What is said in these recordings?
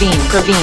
Praveen. Praveen.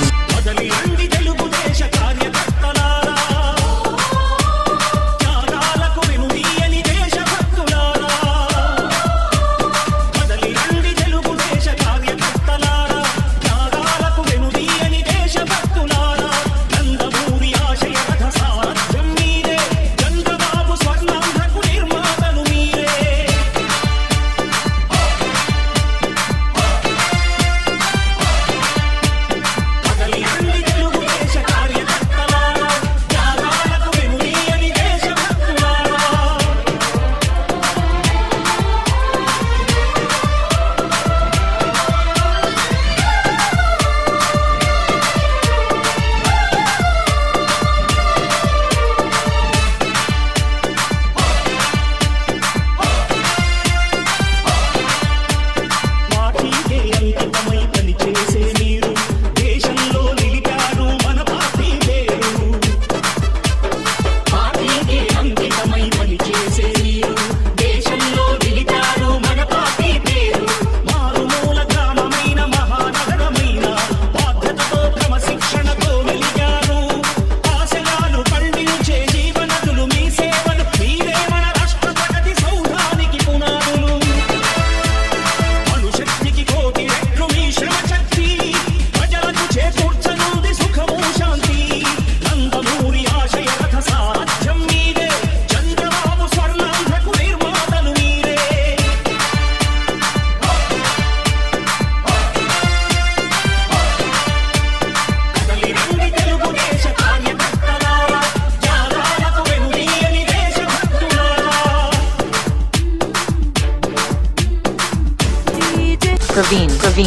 Praveen.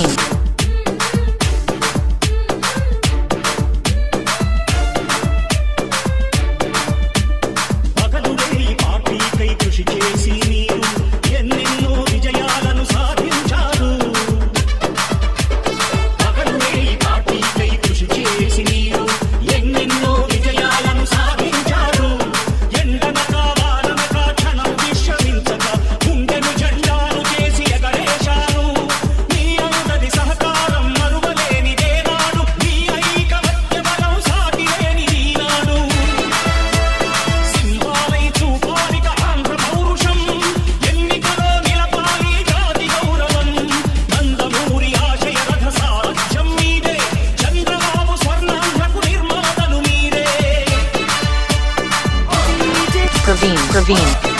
Praveen.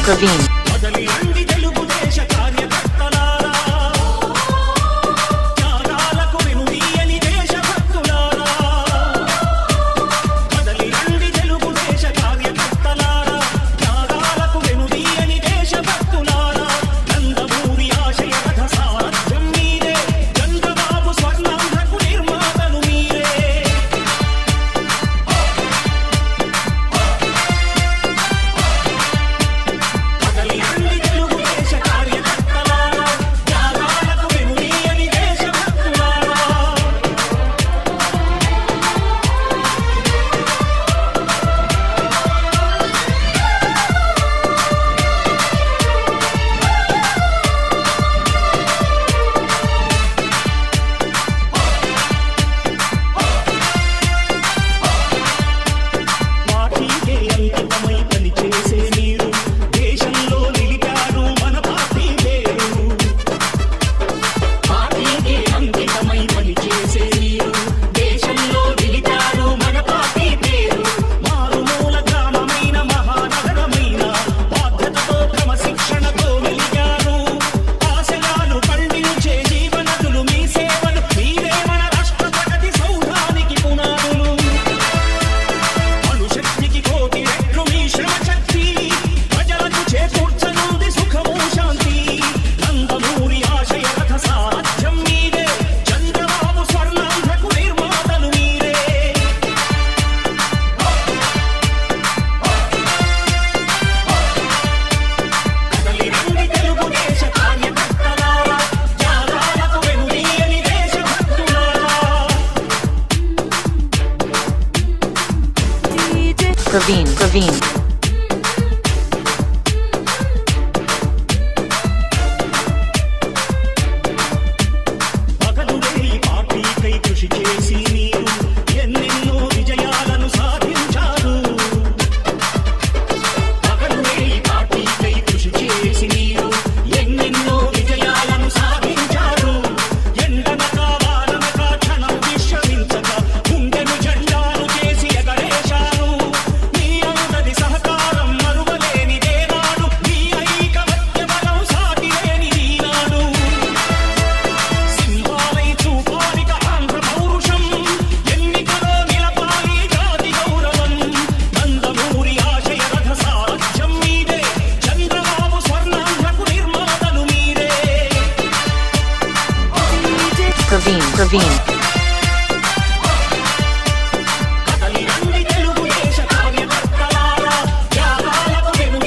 Praveen. Praveen. Praveen.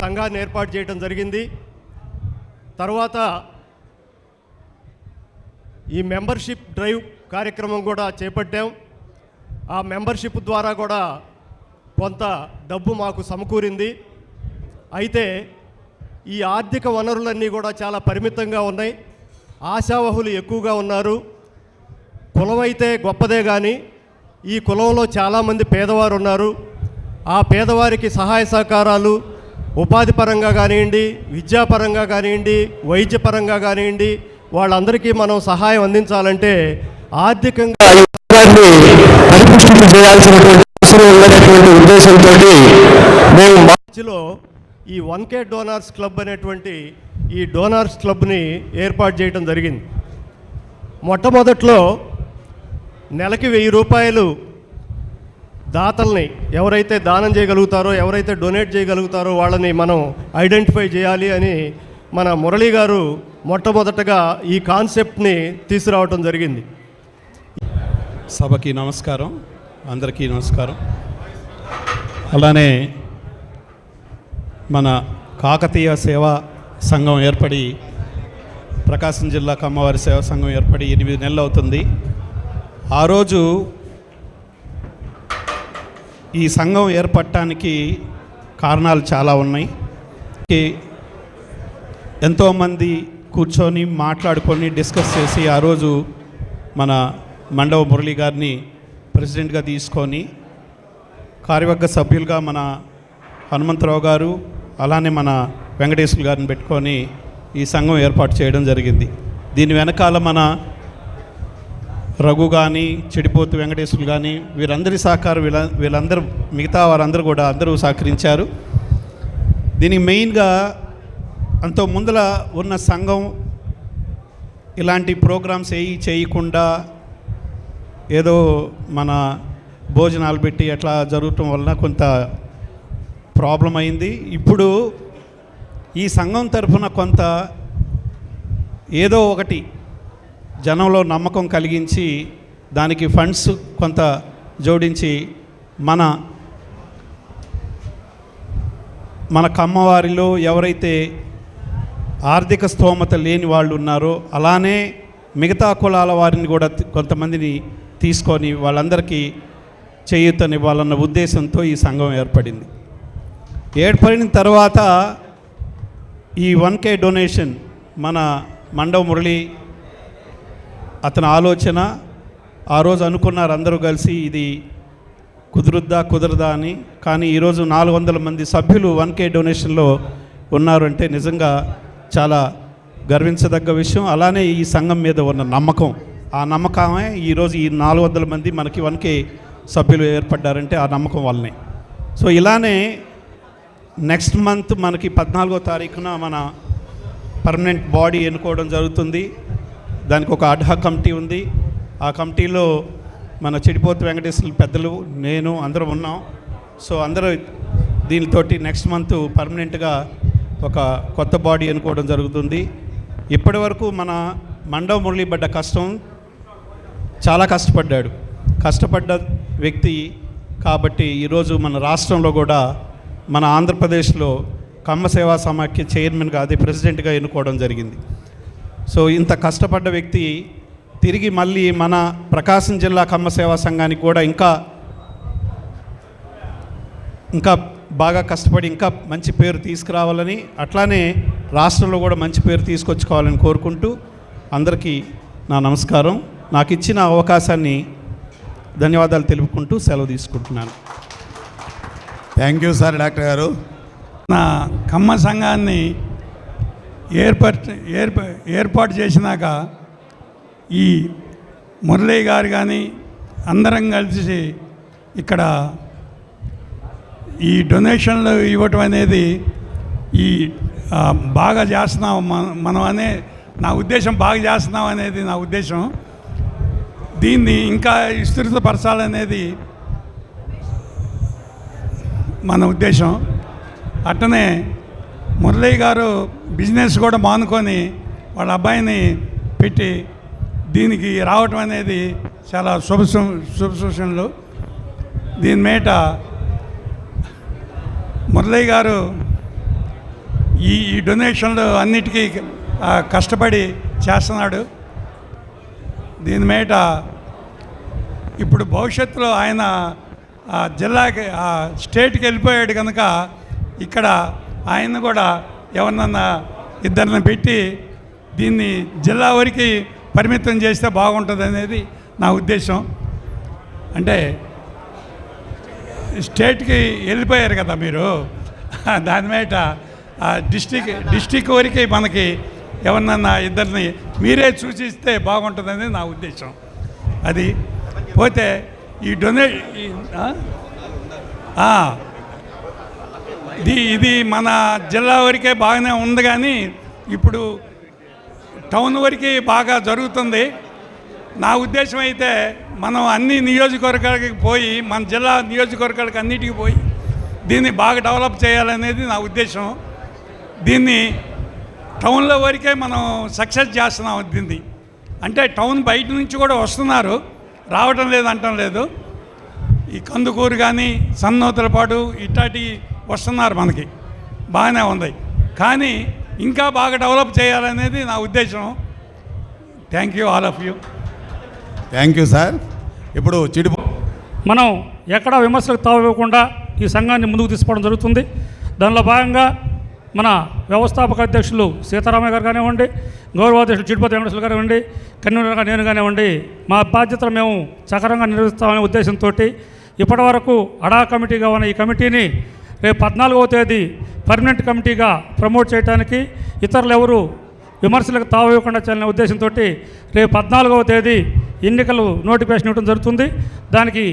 సంఘాన్ని ఏర్పాటు చేయడం జరిగింది. తర్వాత ఈ మెంబర్షిప్ డ్రైవ్ కార్యక్రమం కూడా చేపట్టాం. ఆ మెంబర్షిప్ ద్వారా కూడా కొంత డబ్బు మాకు సమకూరింది. అయితే ఈ ఆర్థిక వనరులన్నీ కూడా చాలా పరిమితంగా ఉన్నాయి. ఆశావహులు ఎక్కువగా ఉన్నారు. కులం అయితే గొప్పదే కానీ ఈ కులంలో చాలామంది పేదవారు ఉన్నారు. ఆ పేదవారికి సహాయ సహకారాలు ఉపాధి పరంగా కానివ్వండి, విద్యాపరంగా కానివ్వండి, వైద్యపరంగా కానివ్వండి, వాళ్ళందరికీ మనం సహాయం అందించాలంటే ఆర్థికంగా పరిపుష్టి చేయాల్సినటువంటి అవసరం ఉన్నటువంటి ఉద్దేశంతో మేము మార్చిలో ఈ 1K డోనార్స్ క్లబ్ అనేటువంటి ఈ డోనార్స్ క్లబ్ని ఏర్పాటు చేయడం జరిగింది. మొట్టమొదట్లో నెలకి 1000 రూపాయలు దాతల్ని ఎవరైతే దానం చేయగలుగుతారో, ఎవరైతే డొనేట్ చేయగలుగుతారో వాళ్ళని మనం ఐడెంటిఫై చేయాలి అని మన మురళీ గారు మొట్టమొదటగా ఈ కాన్సెప్ట్ని తీసుకురావటం జరిగింది. సభకి నమస్కారం, అందరికీ నమస్కారం. అలానే మన కాకతీయ సేవా సంఘం ఏర్పడి, ప్రకాశం జిల్లా కమ్మవారి సేవా సంఘం ఏర్పడి 8 నెలలు అవుతుంది. ఆ రోజు ఈ సంఘం ఏర్పడటానికి కారణాలు చాలా ఉన్నాయి. ఎంతోమంది కూర్చొని మాట్లాడుకొని డిస్కస్ చేసి ఆ రోజు మన మండవ మురళి గారిని ప్రెసిడెంట్గా తీసుకొని, కార్యవర్గ సభ్యులుగా మన హనుమంతరావు గారు, అలానే మన వెంకటేశ్వర గారిని పెట్టుకొని ఈ సంఘం ఏర్పాటు చేయడం జరిగింది. దీని వెనకాల మన రఘు కానీ, చెడిపోతు వెంకటేశ్వరులు కానీ, వీరందరి సహకారం, వీళ్ళందరూ మిగతా వారందరూ కూడా అందరూ సహకరించారు. దీనికి మెయిన్గా అంత ముందల ఉన్న సంఘం ఇలాంటి ప్రోగ్రామ్స్ చేయకుండా ఏదో మన భోజనాలు పెట్టి అట్లా జరగటం వలన కొంత ప్రాబ్లం అయింది. ఇప్పుడు ఈ సంఘం తరఫున కొంత ఏదో ఒకటి జనంలో నమ్మకం కలిగించి దానికి ఫండ్స్ కొంత జోడించి మన కమ్మవారిలో ఎవరైతే ఆర్థిక స్తోమత లేని వాళ్ళు ఉన్నారో, అలానే మిగతా కులాల వారిని కూడా కొంతమందిని తీసుకొని వాళ్ళందరికీ చేయూతనివ్వాలన్న ఉద్దేశంతో ఈ సంఘం ఏర్పడింది. ఏర్పడిన తర్వాత ఈ 1K డొనేషన్ మన మండవ మురళి అతని ఆలోచన. ఆ రోజు అనుకున్నారు అందరూ కలిసి ఇది కుదరదా అని. కానీ ఈరోజు 400 మంది సభ్యులు 1K డొనేషన్లో ఉన్నారు అంటే నిజంగా చాలా గర్వించదగ్గ విషయం. అలానే ఈ సంఘం మీద ఉన్న నమ్మకం, ఆ నమ్మకమే ఈరోజు ఈ 400 మంది మనకి 1K సభ్యులు ఏర్పడ్డారంటే ఆ నమ్మకం వల్లనే. సో ఇలానే నెక్స్ట్ మంత్ మనకి 14వ తారీఖున మన పర్మనెంట్ బాడీ ఎన్నుకోవడం జరుగుతుంది. దానికి ఒక అడ్హాక్ కమిటీ ఉంది. ఆ కమిటీలో మన చెడిపోతు వెంకటేశ్వర పెద్దలు, నేను అందరం ఉన్నాం. సో అందరూ దీనితోటి నెక్స్ట్ మంత్ పర్మనెంట్గా ఒక కొత్త బాడీ ఎన్నుకోవడం జరుగుతుంది. ఇప్పటి వరకు మన మండవ మురళి పడ్డ కష్టం, చాలా కష్టపడ్డ వ్యక్తి కాబట్టి ఈరోజు మన రాష్ట్రంలో కూడా మన ఆంధ్రప్రదేశ్లో కమ్మ సేవా సమాఖ్య చైర్మన్గా, అదే ప్రెసిడెంట్గా ఎన్నుకోవడం జరిగింది. సో ఇంత కష్టపడ్డ వ్యక్తి తిరిగి మళ్ళీ మన ప్రకాశం జిల్లా కమ్మ సేవా సంఘానికి కూడా ఇంకా ఇంకా బాగా కష్టపడి ఇంకా మంచి పేరు తీసుకురావాలని, అట్లానే రాష్ట్రంలో కూడా మంచి పేరు తీసుకొచ్చుకోవాలని కోరుకుంటూ అందరికీ నా నమస్కారం. నాకు ఇచ్చిన అవకాశాన్ని ధన్యవాదాలు తెలుపుకుంటూ సెలవు తీసుకుంటున్నాను. థ్యాంక్ యూ సార్ డాక్టర్ గారు. నా కమ్మ సంఘాన్ని ఏర్పాటు చేసినాక ఈ మురళీ గారు కానీ అందరం కలిసి ఇక్కడ ఈ డొనేషన్లు ఇవ్వటం అనేది ఈ బాగా చేస్తున్నాం మనం అనే నా ఉద్దేశం, బాగా చేస్తున్నాం అనేది నా ఉద్దేశం. దీన్ని ఇంకా విస్తృతపరచాలనేది మన ఉద్దేశం. అట్టనే మురళీ గారు బిజినెస్ కూడా మానుకొని వాళ్ళ అబ్బాయిని పెట్టి దీనికి రావటం అనేది చాలా శుభ సూచనలు. దీని మీద మురళీ గారు ఈ డొనేషన్లు అన్నిటికీ కష్టపడి చేస్తున్నాడు. దీని మీద ఇప్పుడు భవిష్యత్తులో ఆయన జిల్లాకి స్టేట్కి వెళ్ళిపోయాడు కనుక ఇక్కడ ఆయన కూడా ఎవరినన్నా ఇద్దరిని పెట్టి దీన్ని జిల్లా వరకు పరిమితం చేస్తే బాగుంటుంది అనేది నా ఉద్దేశం. అంటే స్టేట్కి వెళ్ళిపోయారు కదా మీరు, దాని మీద డిస్టిక్ వరకు మనకి ఎవరినన్నా ఇద్దరిని మీరే సూచిస్తే బాగుంటుందని నా ఉద్దేశం. అది పోతే ఈ ఇది మన జిల్లా వరకే బాగానే ఉంది, కానీ ఇప్పుడు టౌన్ వరకు బాగా జరుగుతుంది. నా ఉద్దేశం అయితే మనం అన్ని నియోజకవర్గాలకి పోయి, మన జిల్లా నియోజకవర్గాలకి అన్నిటికీ పోయి దీన్ని బాగా డెవలప్ చేయాలనేది నా ఉద్దేశం. దీన్ని టౌన్లో వరకే మనం సక్సెస్ చేస్తున్నాం. దీన్ని అంటే టౌన్ బయట నుంచి కూడా వస్తున్నారు, రావటం లేదు అంటం లేదు. ఈ కందుకూరు కానీ సన్నోతలపాటు ఇట్లాంటి వస్తున్నారు, మనకి బాగానే ఉంది. కానీ ఇంకా బాగా డెవలప్ చేయాలనేది నా ఉద్దేశం. Thank you all of you. Thank you sir. ఇప్పుడు మనం ఎక్కడా విమర్శలకు తావివ్వకుండా ఈ సంఘాన్ని ముందుకు తీసుకోవడం జరుగుతుంది. దానిలో భాగంగా మన వ్యవస్థాపక అధ్యక్షులు సీతారామయ్య గారు కానివ్వండి, గౌరవాధ్యక్షులు చిడిపతి వెంకటేశ్వర కానివ్వండి, కన్వీనర్గా నేను కానివ్వండి, మా బాధ్యతలు మేము సక్రమంగా నిర్వహిస్తామనే ఉద్దేశంతో ఇప్పటి వరకు అడా కమిటీగా ఉన్న ఈ కమిటీని రేపు 14వ తేదీ పర్మనెంట్ కమిటీగా ప్రమోట్ చేయడానికి, ఇతరులు ఎవరు విమర్శలకు తావివ్వకుండా చేయాలనే ఉద్దేశంతో రేపు 14వ తేదీ ఎన్నికలు నోటిఫికేషన్ ఇవ్వడం జరుగుతుంది. దానికి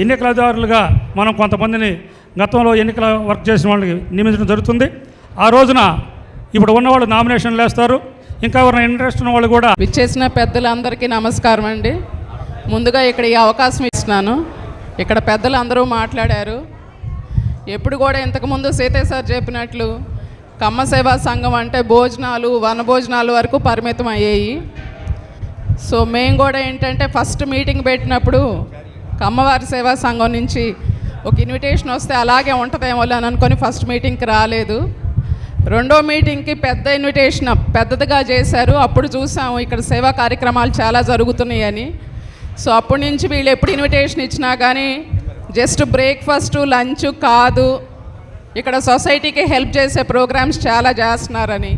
ఎన్నికల అధికారులుగా మనం కొంతమందిని గతంలో ఎన్నికల వర్క్ చేసిన వాళ్ళని నియమించడం జరుగుతుంది. ఆ రోజున ఇప్పుడు ఉన్నవాళ్ళు నామినేషన్లు వేస్తారు. ఇంకా ఎవరైనా ఇంట్రెస్ట్ ఉన్న వాళ్ళు కూడా. విచ్చేసిన పెద్దలందరికీ నమస్కారం అండి. ముందుగా ఇక్కడ ఈ అవకాశం ఇస్తున్నాను. ఇక్కడ పెద్దలు అందరూ మాట్లాడారు. ఎప్పుడు కూడా ఇంతకుముందు సీతయ్య సార్ చెప్పినట్లు కమ్మ సేవా సంఘం అంటే భోజనాలు, వనభోజనాలు వరకు పరిమితం అయ్యాయి. సో మేము కూడా ఏంటంటే ఫస్ట్ మీటింగ్ పెట్టినప్పుడు కమ్మవారి సేవా సంఘం నుంచి ఒక ఇన్విటేషన్ వస్తే అలాగే ఉంటుందేమో అని అనుకొని ఫస్ట్ మీటింగ్కి రాలేదు. రెండో మీటింగ్కి పెద్ద ఇన్విటేషన్ పెద్దదిగా చేశారు. అప్పుడు చూసాము ఇక్కడ సేవా కార్యక్రమాలు చాలా జరుగుతున్నాయని. సో అప్పటి నుంచి వీళ్ళు ఎప్పుడు ఇన్విటేషన్ ఇచ్చినా కానీ జస్ట్ బ్రేక్ఫాస్ట్, లంచ్ కాదు, ఇక్కడ సొసైటీకి హెల్ప్ చేసే ప్రోగ్రామ్స్ చాలా చేస్తున్నారని.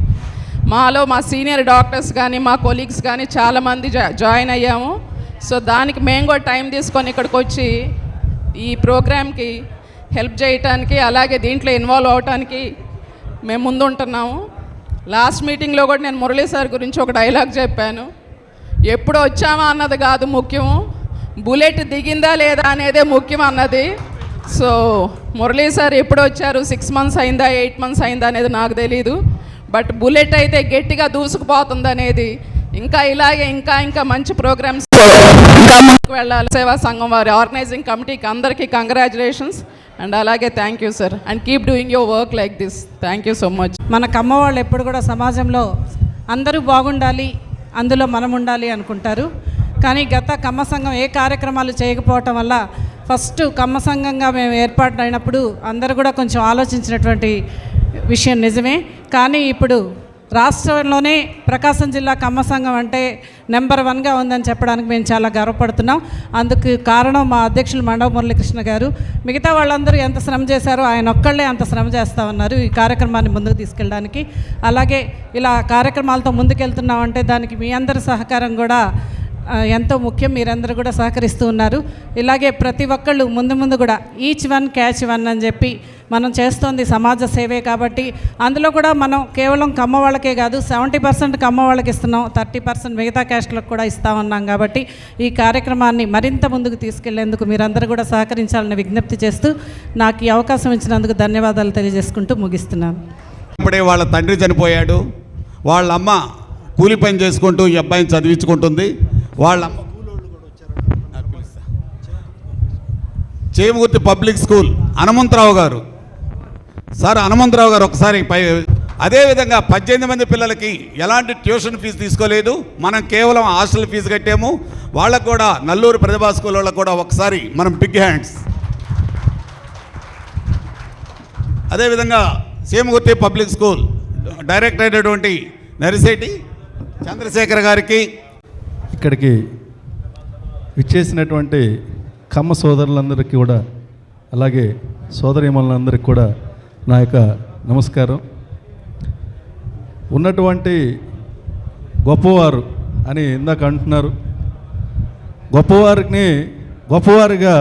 మాలో మా సీనియర్ డాక్టర్స్ కానీ మా కొలీగ్స్ కానీ చాలామంది జాయిన్ అయ్యాము. సో దానికి మేము కూడా టైం తీసుకొని ఇక్కడికి వచ్చి ఈ ప్రోగ్రామ్కి హెల్ప్ చేయటానికి, అలాగే దీంట్లో ఇన్వాల్వ్ అవటానికి మేము ముందుంటున్నాము. లాస్ట్ మీటింగ్లో కూడా నేను మురళీ సార్ గురించి ఒక డైలాగ్ చెప్పాను. ఎప్పుడు వచ్చామా అన్నది కాదు ముఖ్యము, బుల్లెట్ దిగిందా లేదా అనేదే ముఖ్యం అన్నది. సో మురళీ సార్ ఎప్పుడు వచ్చారు, 6 months అయిందా 8 months అయిందా అనేది నాకు తెలీదు. బట్ బుల్లెట్ అయితే గట్టిగా దూసుకుపోతుంది అనేది. ఇంకా ఇలాగే ఇంకా మంచి ప్రోగ్రామ్స్ ఇంకా ముందుకు వెళ్ళాలి. సేవా సంఘం వారి ఆర్గనైజింగ్ కమిటీకి అందరికీ కంగ్రాచులేషన్స్ అండ్ అలాగే thank you sir and keep doing your work like this. Thank you so much. మన కమ్మ వాళ్ళు ఎప్పుడు కూడా సమాజంలో అందరూ బాగుండాలి, అందులో మనం ఉండాలి అనుకుంటారు. కానీ గత కమ్మ సంఘం ఏ కార్యక్రమాలు చేయకపోవటం వల్ల ఫస్ట్ కమ్మ సంఘంగా మేము ఏర్పాటు అయినప్పుడు అందరూ కూడా కొంచెం ఆలోచించినటువంటి విషయం నిజమే. కానీ ఇప్పుడు రాష్ట్రంలోనే ప్రకాశం జిల్లా కమ్మ సంఘం అంటే నెంబర్ 1గా ఉందని చెప్పడానికి మేము చాలా గర్వపడుతున్నాం. అందుకు కారణం మా అధ్యక్షులు మండవ మురళీకృష్ణ గారు. మిగతా వాళ్ళందరూ ఎంత శ్రమ చేశారో ఆయన ఒక్కళ్ళే అంత శ్రమ చేస్తూ ఉన్నారు ఈ కార్యక్రమాన్ని ముందుకు తీసుకెళ్ళడానికి. అలాగే ఇలా కార్యక్రమాలతో ముందుకెళ్తున్నామంటే దానికి మీ అందరి సహకారం కూడా ఎంతో ముఖ్యం. మీరందరూ కూడా సహకరిస్తూ ఉన్నారు. ఇలాగే ప్రతి ఒక్కళ్ళు ముందు కూడా ఈచ్ వన్ క్యాచ్ వన్ అని చెప్పి మనం చేస్తోంది సమాజ సేవే కాబట్టి అందులో కూడా మనం కేవలం కమ్మ వాళ్ళకే కాదు 70% కమ్మ వాళ్ళకి ఇస్తున్నాం, 30% మిగతా క్యాస్ట్లకు కూడా ఇస్తూ ఉన్నాం. కాబట్టి ఈ కార్యక్రమాన్ని మరింత ముందుకు తీసుకెళ్లేందుకు మీరందరూ కూడా సహకరించాలని విజ్ఞప్తి చేస్తూ నాకు ఈ అవకాశం ఇచ్చినందుకు ధన్యవాదాలు తెలియజేసుకుంటూ ముగిస్తున్నాను. ఇప్పుడే వాళ్ళ తండ్రి చనిపోయాడు, వాళ్ళ అమ్మ కూలి పని చేసుకుంటూ ఈ అబ్బాయిని చదివించుకుంటుంది. వాళ్ళ అమ్మ చేమగుర్తి పబ్లిక్ స్కూల్ హనుమంతరావు గారు. సార్ హనుమంతరావు గారు ఒకసారి అదేవిధంగా 18 మంది పిల్లలకి ఎలాంటి ట్యూషన్ ఫీజు తీసుకోలేదు, మనం కేవలం హాస్టల్ ఫీజు కట్టాము. వాళ్ళకు కూడా నల్లూరు ప్రతిభా స్కూల్ వాళ్ళకు కూడా ఒకసారి మనం బిగ్ హ్యాండ్స్. అదేవిధంగా చేమగుర్తి పబ్లిక్ స్కూల్ డైరెక్టర్ అయినటువంటి నరిశెట్టి చంద్రశేఖర్ గారికి, ఇక్కడికి విచ్చేసినటువంటి కమ్మ సోదరులందరికీ కూడా అలాగే సోదరీమణులందరికీ కూడా నా యొక్క నమస్కారం. ఉన్నటువంటి గొప్పవారు అని ఇందాక అంటున్నారు. గొప్పవారిగా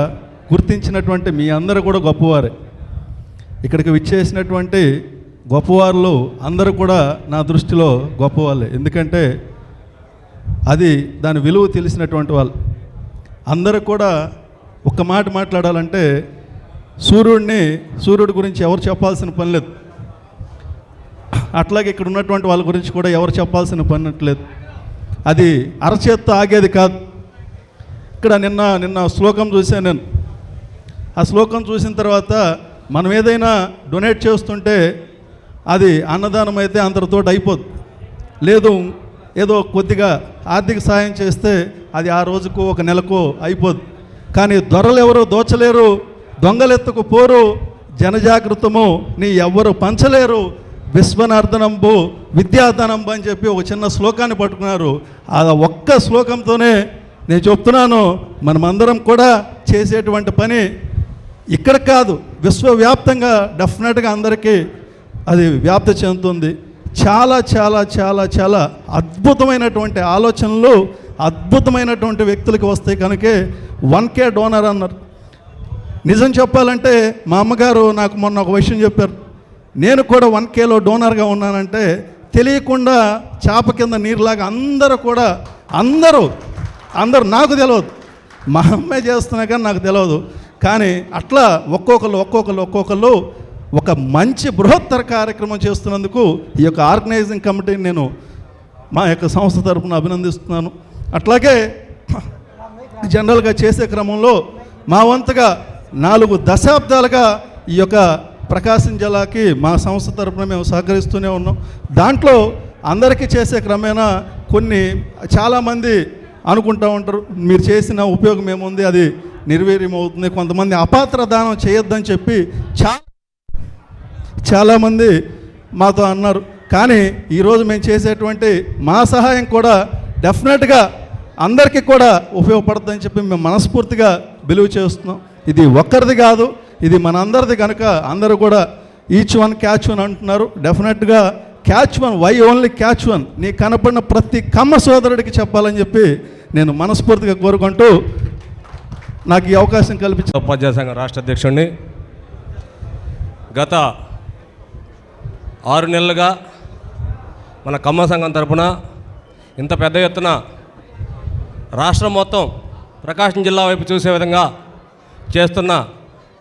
గుర్తించినటువంటి మీ అందరూ కూడా గొప్పవారే. ఇక్కడికి విచ్చేసినటువంటి గొప్పవాళ్ళు అందరూ కూడా నా దృష్టిలో గొప్పవాళ్ళే. ఎందుకంటే అది దాని విలువ తెలిసినటువంటి వాళ్ళు. అందరూ కూడా ఒక్క మాట మాట్లాడాలంటే సూర్యుడి గురించి ఎవరు చెప్పాల్సిన పని లేదు. అట్లాగే ఇక్కడ ఉన్నటువంటి వాళ్ళ గురించి కూడా ఎవరు చెప్పాల్సిన పని లేదు. అది అరచేత్తో ఆగేది కాదు. ఇక్కడ నిన్న శ్లోకం చూశాను నేను. ఆ శ్లోకం చూసిన తర్వాత మనం ఏదైనా డొనేట్ చేస్తుంటే అది అన్నదానం అయితే అంతటితో అయిపోదు. లేదు ఏదో కొద్దిగా ఆర్థిక సాయం చేస్తే అది ఆ రోజుకు ఒక నెలకు అయిపోదు. కానీ దొరలు ఎవరు దోచలేరు, దొంగలెత్తుకు పోరు, జనజాగృతము నీ ఎవ్వరు పంచలేరు, విశ్వనార్థనంబు విద్యాధనంబు అని చెప్పి ఒక చిన్న శ్లోకాన్ని పట్టుకున్నారు. ఆ ఒక్క శ్లోకంతోనే నేను చెప్తున్నాను, మనమందరం కూడా చేసేటువంటి పని ఇక్కడ కాదు, విశ్వవ్యాప్తంగా డెఫినెట్గా అందరికీ అది వ్యాప్తి చెందుతుంది. చాలా చాలా చాలా చాలా అద్భుతమైనటువంటి ఆలోచనలు అద్భుతమైనటువంటి వ్యక్తులకి వస్తాయి. కనుకే 1K డోనర్ అన్నారు. నిజం చెప్పాలంటే మా అమ్మగారు నాకు మొన్న ఒక విషయం చెప్పారు. నేను కూడా 1Kలో డోనర్గా ఉన్నానంటే తెలియకుండా చేప కింద నీరులాగా అందరూ నాకు తెలియదు, మా అమ్మే చేస్తున్నా కానీ నాకు తెలియదు. కానీ అట్లా ఒక్కొక్కరు ఒక మంచి బృహత్తర కార్యక్రమం చేస్తున్నందుకు ఈ యొక్క ఆర్గనైజింగ్ కమిటీని నేను మా యొక్క సంస్థ తరఫున అభినందిస్తున్నాను. అట్లాగే జనరల్గా చేసే క్రమంలో మా వంతుగా 4 దశాబ్దాలుగా ఈ యొక్క ప్రకాశం జిల్లాకి మా సంస్థ తరఫున మేము సహకరిస్తూనే ఉన్నాం. దాంట్లో అందరికీ చేసే క్రమేణా చాలామంది అనుకుంటూ ఉంటారు మీరు చేసిన ఉపయోగం ఏముంది, అది నిర్వీర్యమవుతుంది. కొంతమంది అపాత్ర దానం చేయొద్దని చెప్పి చాలామంది మాతో అన్నారు. కానీ ఈరోజు మేము చేసేటువంటి మా సహాయం కూడా డెఫినెట్గా అందరికీ కూడా ఉపయోగపడుతుందని చెప్పి మేము మనస్ఫూర్తిగా బిలీవ్ చేస్తున్నాం. ఇది ఒక్కరిది కాదు, ఇది మనందరిది. కనుక అందరూ కూడా ఈచ్ వన్ క్యాచ్ వన్ అంటున్నారు. డెఫినెట్గా catch one, why only catch one, నీ కనపడిన ప్రతి కమ్మ సోదరుడికి చెప్పాలని చెప్పి నేను మనస్ఫూర్తిగా కోరుకుంటూ నాకు ఈ అవకాశం కల్పించిన ఉపాధ్యాయ సంఘం రాష్ట్ర అధ్యక్షుడిని. గత 6 నెలలుగా మన కమ్మ సంఘం తరపున ఇంత పెద్ద ఎత్తున రాష్ట్రం మొత్తం ప్రకాశం జిల్లా వైపు చూసే విధంగా చేస్తున్న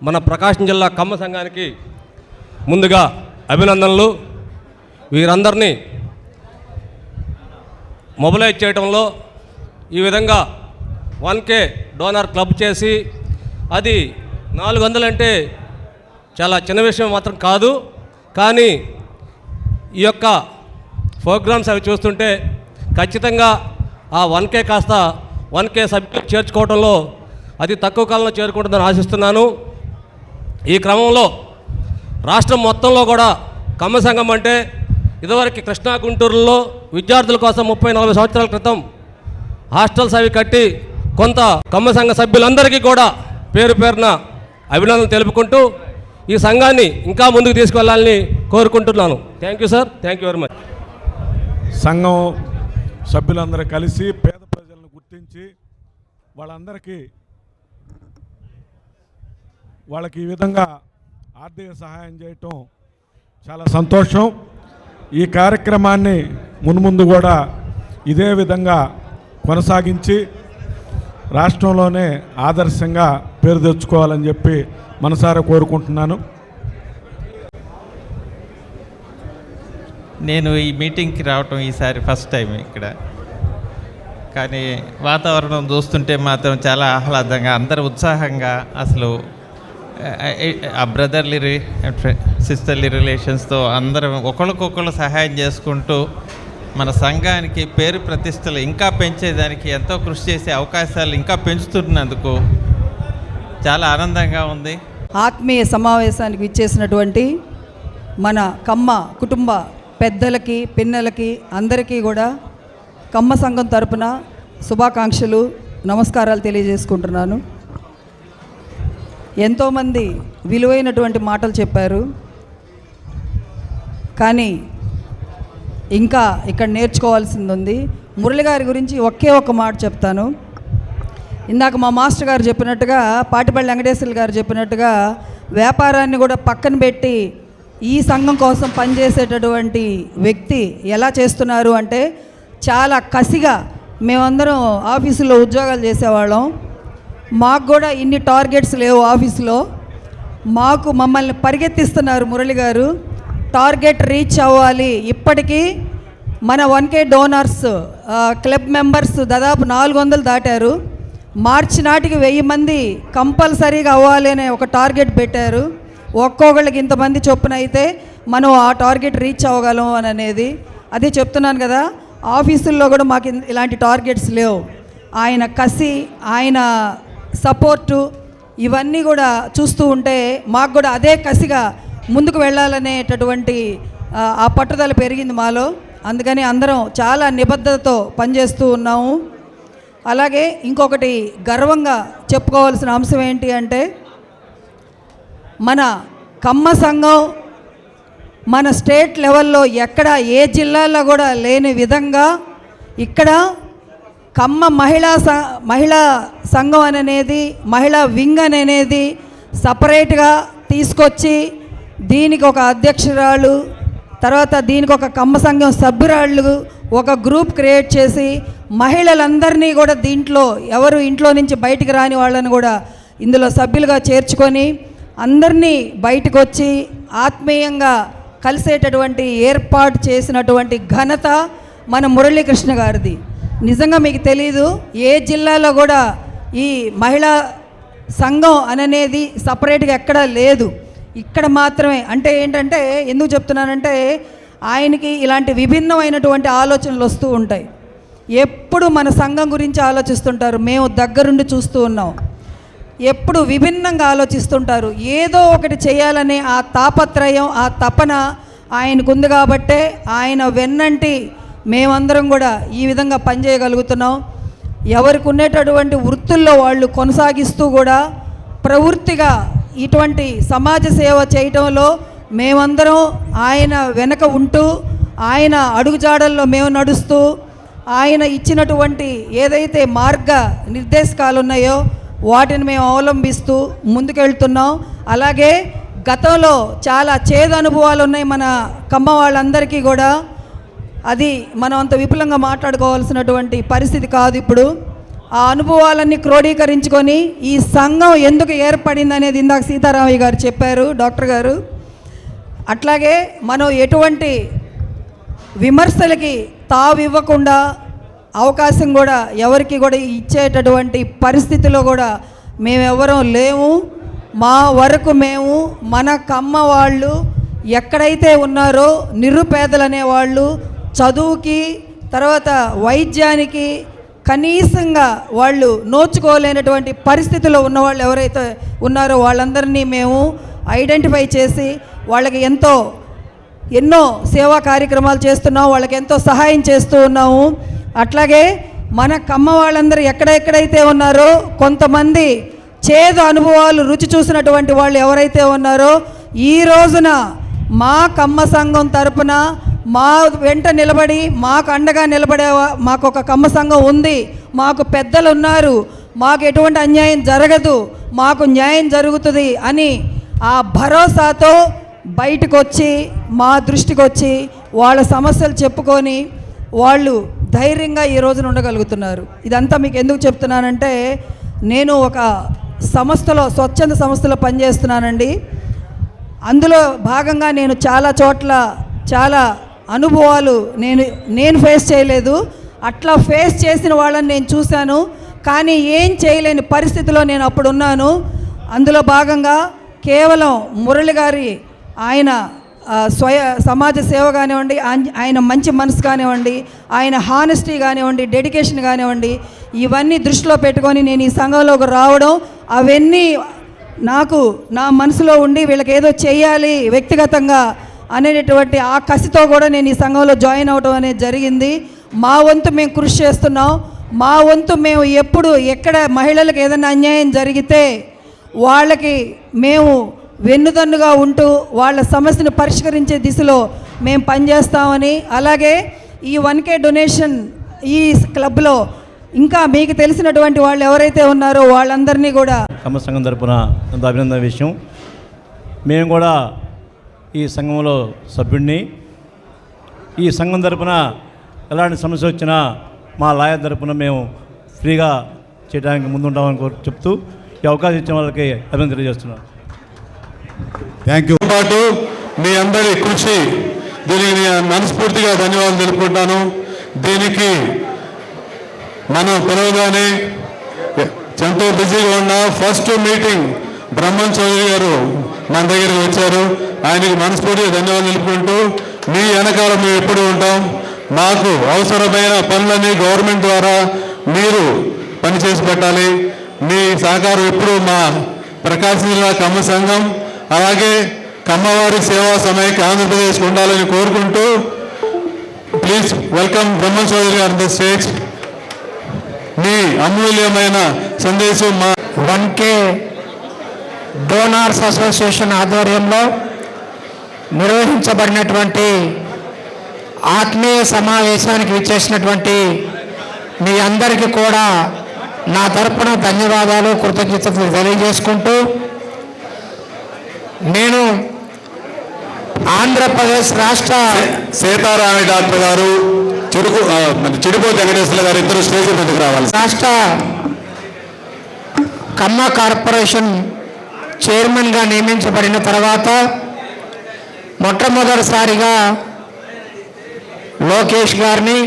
మన ప్రకాశం జిల్లా కమ్మ సంఘానికి ముందుగా అభినందనలు. వీరందరినీ మొబిలైజ్ చేయడంలో ఈ విధంగా 1K డోనర్ క్లబ్ చేసి అది 400 అంటే చాలా చిన్న విషయం మాత్రం కాదు. కానీ ఈ యొక్క ప్రోగ్రామ్స్ అవి చూస్తుంటే ఖచ్చితంగా ఆ 1K కాస్త 1K సబ్జెక్ట్ చేర్చుకోవడంలో అతి తక్కువ కాలంలో చేరుకుంటుందని ఆశిస్తున్నాను. ఈ క్రమంలో రాష్ట్రం మొత్తంలో కూడా కమ్మ సంఘం అంటే ఇదివరకు కృష్ణా గుంటూరులో విద్యార్థుల కోసం 30-40 సంవత్సరాల క్రితం హాస్టల్స్ అవి కట్టి కొంత కమ్మ సంఘ సభ్యులందరికీ కూడా పేరు పేరున అభినందనలు తెలుపుకుంటూ ఈ సంఘాన్ని ఇంకా ముందుకు తీసుకెళ్లాలని కోరుకుంటున్నాను. Thank you sir, thank you very much. సంఘం సభ్యులందరూ కలిసి పేద ప్రజలను గుర్తించి వాళ్ళకి ఈ విధంగా ఆర్థిక సహాయం చేయటం చాలా సంతోషం. ఈ కార్యక్రమాన్ని మున్ముందు కూడా ఇదే విధంగా కొనసాగించి రాష్ట్రంలోనే ఆదర్శంగా పేరు తెచ్చుకోవాలని చెప్పి మనసారా కోరుకుంటున్నాను. నేను ఈ మీటింగ్కి రావటం ఈసారి ఫస్ట్ టైం ఇక్కడ, కానీ వాతావరణం చూస్తుంటే మాత్రం చాలా ఆహ్లాదంగా, అందరు ఉత్సాహంగా, అసలు ఆ బ్రదర్లీ సిస్టర్లీ రిలేషన్స్తో అందరం ఒకరికొకరు సహాయం చేసుకుంటూ మన సంఘానికి పేరు ప్రతిష్టలు ఇంకా పెంచేదానికి ఎంతో కృషి చేసే అవకాశాలు ఇంకా పెంచుతున్నందుకు చాలా ఆనందంగా ఉంది. ఆత్మీయ సమావేశానికి విచ్చేసినటువంటి మన కమ్మ కుటుంబ పెద్దలకి, పిన్నలకి అందరికీ కూడా కమ్మ సంఘం తరపున శుభాకాంక్షలు, నమస్కారాలు తెలియజేసుకుంటున్నాను. ఎంతోమంది విలువైనటువంటి మాటలు చెప్పారు, కానీ ఇంకా ఇక్కడ నేర్చుకోవాల్సింది ఉంది. మురళి గారి గురించి ఒకే ఒక్క మాట చెప్తాను. ఇందాక మా మాస్టర్ గారు చెప్పినట్టుగా, పాటిపల్లి వెంకటేశ్వర గారు చెప్పినట్టుగా, వ్యాపారాన్ని కూడా పక్కన పెట్టి ఈ సంఘం కోసం పనిచేసేటటువంటి వ్యక్తి ఎలా చేస్తున్నారు అంటే, చాలా కసిగా మేమందరం ఆఫీసులో ఉద్యోగాలు చేసేవాళ్ళం. మాకు కూడా ఇన్ని టార్గెట్స్ లేవు ఆఫీసులో. మమ్మల్ని పరిగెత్తిస్తున్నారు మురళి గారు, టార్గెట్ రీచ్ అవ్వాలి. ఇప్పటికీ మన 1K డోనర్స్ క్లబ్ మెంబర్స్ దాదాపు 400 దాటారు. మార్చి నాటికి 1000 మంది కంపల్సరీగా అవ్వాలి అనే ఒక టార్గెట్ పెట్టారు. ఒక్కొక్కళ్ళకి ఇంతమంది చొప్పున అయితే మనం ఆ టార్గెట్ రీచ్ అవ్వగలం అని అనేది. అదే చెప్తున్నాను కదా, ఆఫీసుల్లో కూడా మాకు ఇలాంటి టార్గెట్స్ లేవు. ఆయన కసి, ఆయన సపోర్టు, ఇవన్నీ కూడా చూస్తూ ఉంటే మాకు కూడా అదే కసిగా ముందుకు వెళ్ళాలనేటటువంటి ఆ పట్టుదల పెరిగింది మాలో. అందుకని అందరం చాలా నిబద్ధతతో పనిచేస్తూ ఉన్నాము. అలాగే ఇంకొకటి గర్వంగా చెప్పుకోవాల్సిన అంశం ఏంటి అంటే, మన కమ్మ సంఘం మన స్టేట్ లెవెల్లో ఎక్కడ ఏ జిల్లాలో కూడా లేని విధంగా ఇక్కడ కమ్మ మహిళా సంఘం అనేది, మహిళా వింగ్ అనేది సపరేట్గా తీసుకొచ్చి దీనికి ఒక అధ్యక్షురాలు, తర్వాత దీనికి ఒక కమ్మ సంఘం సభ్యురాళ్ళు ఒక గ్రూప్ క్రియేట్ చేసి మహిళలందరినీ కూడా దీంట్లో ఎవరు ఇంట్లో నుంచి బయటికి రాని వాళ్ళని కూడా ఇందులో సభ్యులుగా చేర్చుకొని అందరినీ బయటకు వచ్చి ఆత్మీయంగా కలిసేటటువంటి ఏర్పాటు చేసినటువంటి ఘనత మన మురళీకృష్ణ గారిది. నిజంగా మీకు తెలీదు, ఏ జిల్లాలో కూడా ఈ మహిళా సంఘం అనేది సపరేట్గా ఎక్కడా లేదు. ఇక్కడ మాత్రమే. అంటే ఏంటంటే, ఎందుకు చెప్తున్నానంటే, ఆయనకి ఇలాంటి విభిన్నమైనటువంటి ఆలోచనలు వస్తూ ఉంటాయి. ఎప్పుడు మన సంఘం గురించి ఆలోచిస్తుంటారు. మేము దగ్గరుండి చూస్తూ ఉన్నాం. ఎప్పుడు విభిన్నంగా ఆలోచిస్తుంటారు. ఏదో ఒకటి చేయాలనే ఆ తాపత్రయం, ఆ తపన ఆయనకుంది కాబట్టే ఆయన వెన్నంటి మేమందరం కూడా ఈ విధంగా పనిచేయగలుగుతున్నాం. ఎవరికి ఉండేటటువంటి వృత్తుల్లో వాళ్ళు కొనసాగిస్తూ కూడా ప్రవృత్తిగా ఇటువంటి సమాజ సేవ చేయటంలో మేమందరం ఆయన వెనక ఉంటూ, ఆయన అడుగుజాడల్లో మేము నడుస్తూ, ఆయన ఇచ్చినటువంటి ఏదైతే మార్గ నిర్దేశకాలు ఉన్నాయో వాటిని మేము అవలంబిస్తూ ముందుకెళ్తున్నాం. అలాగే గతంలో చాలా చేదు అనుభవాలు ఉన్నాయి మన కమ్మ వాళ్ళందరికీ కూడా. అది మనం అంత విపులంగా మాట్లాడుకోవాల్సినటువంటి పరిస్థితి కాదు ఇప్పుడు. ఆ అనుభవాలన్నీ క్రోడీకరించుకొని ఈ సంఘం ఎందుకు ఏర్పడింది అనేది ఇందాక సీతారామయ్య గారు చెప్పారు, డాక్టర్ గారు. అట్లాగే మనం ఎటువంటి విమర్శలకి తావివ్వకుండా, అవకాశం కూడా ఎవరికి కూడా ఇచ్చేటటువంటి పరిస్థితిలో కూడా మేమెవరం లేము. మా వరకు మేము, మన కమ్మ వాళ్ళు ఎక్కడైతే ఉన్నారో నిరుపేదలు అనేవాళ్ళు, చదువుకి తర్వాత వైద్యానికి కనీసంగా వాళ్ళు నోచుకోలేనటువంటి పరిస్థితిలో ఉన్నవాళ్ళు ఎవరైతే ఉన్నారో వాళ్ళందరినీ మేము ఐడెంటిఫై చేసి వాళ్ళకి ఎన్నో సేవా కార్యక్రమాలు చేస్తున్నాము, వాళ్ళకి ఎంతో సహాయం చేస్తూ ఉన్నాము. అట్లాగే మన కమ్మ వాళ్ళందరూ ఎక్కడెక్కడైతే ఉన్నారో కొంతమంది చేదు అనుభవాలు రుచి చూసినటువంటి వాళ్ళు ఎవరైతే ఉన్నారో ఈ రోజున మా కమ్మ సంఘం తరపున మా వెంట నిలబడి మాకు అండగా నిలబడే మాకు ఒక కమ్మ సంఘం ఉంది, మాకు పెద్దలు ఉన్నారు, మాకు ఎటువంటి అన్యాయం జరగదు, మాకు న్యాయం జరుగుతుంది అని ఆ భరోసాతో బయటకు వచ్చి మా దృష్టికి వచ్చి వాళ్ళ సమస్యలు చెప్పుకొని వాళ్ళు ధైర్యంగా ఈ రోజున ఉండగలుగుతున్నారు. ఇదంతా మీకు ఎందుకు చెప్తున్నానంటే నేను ఒక సంస్థలో స్వచ్ఛంద సంస్థలో పనిచేస్తున్నానండి. అందులో భాగంగా నేను చాలా చోట్ల చాలా అనుభవాలు నేను ఫేస్ చేయలేదు, అట్లా ఫేస్ చేసిన వాళ్ళని నేను చూశాను. కానీ ఏం చేయలేని పరిస్థితిలో నేను అప్పుడు ఉన్నాను. అందులో భాగంగా కేవలం మురళి గారి ఆయన సమాజ సేవ కానివ్వండి, ఆయన మంచి మనసు కానివ్వండి, ఆయన హానెస్టీ కానివ్వండి, డెడికేషన్ కానివ్వండి, ఇవన్నీ దృష్టిలో పెట్టుకొని నేను ఈ సంఘంలోకి రావడం, అవన్నీ నాకు నా మనసులో ఉండి వీళ్ళకి ఏదో చేయాలి వ్యక్తిగతంగా అనేటటువంటి ఆ కసితో కూడా నేను ఈ సంఘంలో జాయిన్ అవడం అనేది జరిగింది. మా వంతు మేము కృషి చేస్తున్నాం. మా వంతు మేము ఎప్పుడు ఎక్కడ మహిళలకు ఏదైనా అన్యాయం జరిగితే వాళ్ళకి మేము వెన్నుదన్నుగా ఉంటూ వాళ్ళ సమస్యను పరిష్కరించే దిశలో మేము పనిచేస్తామని, అలాగే ఈ 1K డొనేషన్ ఈ క్లబ్లో ఇంకా మీకు తెలిసినటువంటి వాళ్ళు ఎవరైతే ఉన్నారో వాళ్ళందరినీ కూడా కమ్మ సంఘం తరపున ఎంత అభినందన విషయం. మేము కూడా ఈ సంఘంలో సభ్యుడిని. ఈ సంఘం తరపున ఎలాంటి సమస్య వచ్చినా మా లాయర్ తరపున మేము ఫ్రీగా చేయడానికి ముందుంటామని చెప్తూ ఈ అవకాశం ఇచ్చిన వాళ్ళకి అభినందన తెలియజేస్తున్నాను. Thank you. పాటు మీ అందరి కృషి, దీనికి నేను మనస్ఫూర్తిగా ధన్యవాదాలు తెలుపుకుంటాను. దీనికి మనం పిలవగానే ఎంతో బిజీగా ఉన్న ఫస్ట్ మీటింగ్ బ్రహ్మన్ చౌదరి గారు మన దగ్గరికి వచ్చారు. ఆయనకి మనస్ఫూర్తిగా ధన్యవాదాలు తెలుపుకుంటూ మీ వెనకాల మేము ఎప్పుడు ఉంటాం. మాకు అవసరమైన పనులన్నీ గవర్నమెంట్ ద్వారా మీరు పనిచేసి పెట్టాలి. మీ సహకారం ఎప్పుడు మా ప్రకాశం జిల్లా కమ్మ సంఘం అలాగే కమ్మవారి సేవా సమైక్య ఆంధ్రప్రదేశ్ ఉండాలని కోరుకుంటూ ప్లీజ్ వెల్కమ్ బ్రహ్మన్ చౌదరి గారు ద స్టేజ్. మీ అమూల్యమైన సందేశం మా 1K డోనార్స్ అసోసియేషన్ ఆధ్వర్యంలో నిర్వహించబడినటువంటి ఆత్మీయ సమావేశానికి విచ్చేసినటువంటి మీ అందరికీ కూడా నా తరపున ధన్యవాదాలు, కృతజ్ఞతలు తెలియజేసుకుంటూ నేను ఆంధ్రప్రదేశ్ రాష్ట్ర సీతారామి డాక్టర్ గారు, చిడిపోతి వెంకటేశ్వర గారు ఇద్దరు స్టేజ్ మీదకి రావాలి. రాష్ట్ర కమ్మ కార్పొరేషన్ చైర్మన్గా నియమించబడిన తర్వాత మొట్టమొదటిసారిగా లోకేష్ గారిని,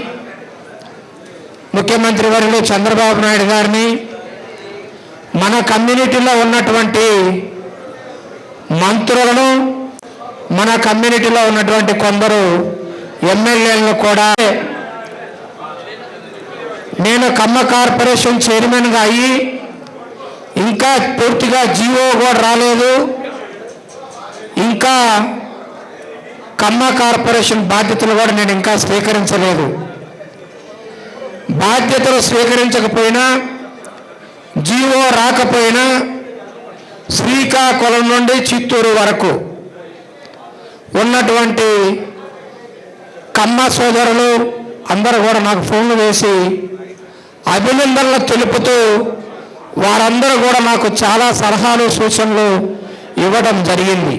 ముఖ్యమంత్రి వర్యులు చంద్రబాబు నాయుడు గారిని, మన కమ్యూనిటీలో ఉన్నటువంటి మంత్రులను, మన కమ్యూనిటీలో ఉన్నటువంటి కొందరు ఎమ్మెల్యేలను కూడా నేను కమ్మ కార్పొరేషన్ చైర్మన్గా అయ్యి ఇంకా పూర్తిగా జీవో కూడా రాలేదు, ఇంకా కమ్మ కార్పొరేషన్ బాధ్యతలు కూడా నేను ఇంకా స్వీకరించలేదు. బాధ్యతలు స్వీకరించకపోయినా, జీవో రాకపోయినా శ్రీకాకుళం నుండి చిత్తూరు వరకు ఉన్నటువంటి కమ్మ సోదరులు అందరూ కూడా నాకు ఫోన్లు వేసి అభినందనలు తెలుపుతూ వారందరూ కూడా నాకు చాలా సలహాలు సూచనలు ఇవ్వడం జరిగింది.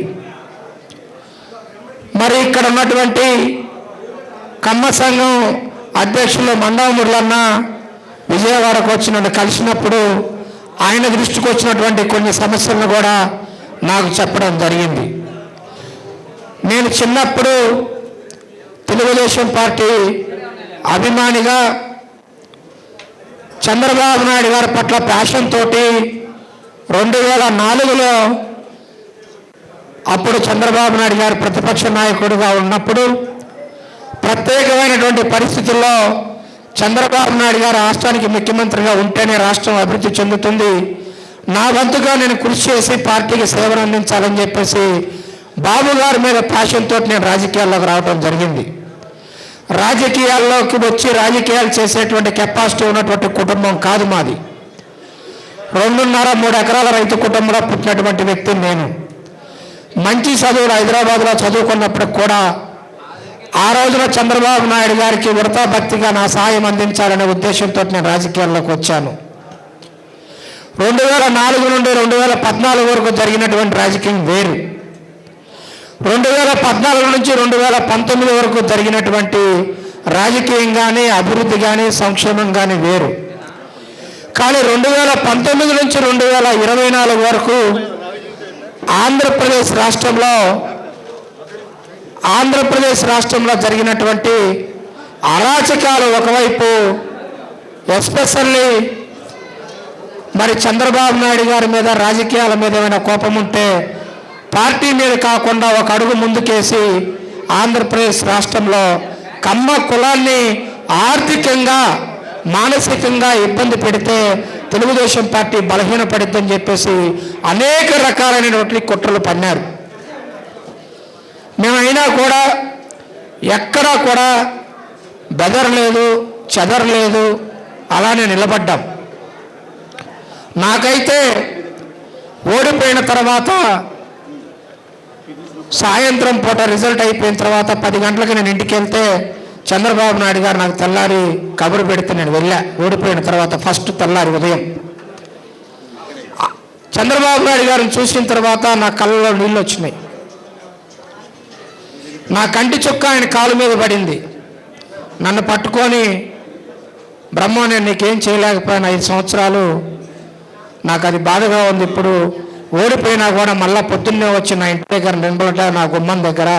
మరి ఇక్కడ ఉన్నటువంటి కమ్మ సంఘం అధ్యక్షులు మండవ మురళన్న విజయవాడకు వచ్చినట్టు కలిసినప్పుడు ఆయన దృష్టికి వచ్చినటువంటి కొన్ని సమస్యలను కూడా నాకు చెప్పడం జరిగింది. నేను చిన్నప్పుడు తెలుగుదేశం పార్టీ అభిమానిగా చంద్రబాబు నాయుడు గారి పట్ల ప్యాషన్ తోటి 2004లో అప్పుడు చంద్రబాబు నాయుడు గారు ప్రతిపక్ష నాయకుడిగా ఉన్నప్పుడు ప్రత్యేకమైనటువంటి పరిస్థితుల్లో చంద్రబాబు నాయుడు గారు రాష్ట్రానికి ముఖ్యమంత్రిగా ఉంటేనే రాష్ట్రం అభివృద్ధి చెందుతుంది, నా వంతుగా నేను కృషి చేసి పార్టీకి సేవలు అందించాలని చెప్పేసి బాబు గారి మీద ప్యాషన్ తోటి నేను రాజకీయాల్లోకి రావడం జరిగింది. రాజకీయాల్లోకి వచ్చి రాజకీయాలు చేసేటువంటి కెపాసిటీ ఉన్నటువంటి కుటుంబం కాదు మాది. 2.5-3 ఎకరాల రైతు కుటుంబంలో పుట్టినటువంటి వ్యక్తిని నేను. మంచి చదువులు హైదరాబాద్లో చదువుకున్నప్పటికి కూడా ఆ రోజున చంద్రబాబు నాయుడు గారికి ఉడతా భక్తిగా నా సహాయం అందించాలనే ఉద్దేశంతో నేను రాజకీయాల్లోకి వచ్చాను. 2004 నుండి 2014 వరకు జరిగినటువంటి రాజకీయం వేరు. 2014 నుంచి 2019 వరకు జరిగినటువంటి రాజకీయం కానీ అభివృద్ధి కానీ సంక్షేమం కానీ వేరు. కానీ 2019 నుంచి 2024 వరకు ఆంధ్రప్రదేశ్ రాష్ట్రంలో జరిగినటువంటి అరాచకాలు ఒకవైపు, ఎస్పెషల్లీ మరి చంద్రబాబు నాయుడు గారి మీద రాజకీయాల మీద ఏమైనా కోపం ఉంటే పార్టీ మీద కాకుండా ఒక అడుగు ముందుకేసి ఆంధ్రప్రదేశ్ రాష్ట్రంలో కమ్మ కులాన్ని ఆర్థికంగా మానసికంగా ఇబ్బంది పెడితే తెలుగుదేశం పార్టీ బలహీనపడిద్దని చెప్పేసి అనేక రకాలైనటువంటి కుట్రలు పన్నారు. మేమైనా కూడా ఎక్కడా కూడా బెదరలేదు, చెదరలేదు, అలానే నిలబడ్డాం. నాకైతే ఓడిపోయిన తర్వాత సాయంత్రం పూట రిజల్ట్ అయిపోయిన తర్వాత 10 గంటలకు నేను ఇంటికి వెళ్తే చంద్రబాబు నాయుడు గారు నాకు తెల్లారి కబురు పెడితే నేను వెళ్ళా. ఓడిపోయిన తర్వాత ఫస్ట్ తెల్లారి ఉదయం చంద్రబాబు నాయుడు గారిని చూసిన తర్వాత నా కళ్ళలో నీళ్ళు వచ్చినాయి. నా కంటి చుక్క ఆయన కాలు మీద పడింది. నన్ను పట్టుకొని, బ్రహ్మ నేను నీకేం చేయలేకపోయాను 5 సంవత్సరాలు, నాకు అది బాధగా ఉంది. ఇప్పుడు ఓడిపోయినా కూడా మళ్ళీ పొద్దున్నే వచ్చి నా ఇంటి దగ్గర నిలబడ నా గుమ్మం దగ్గర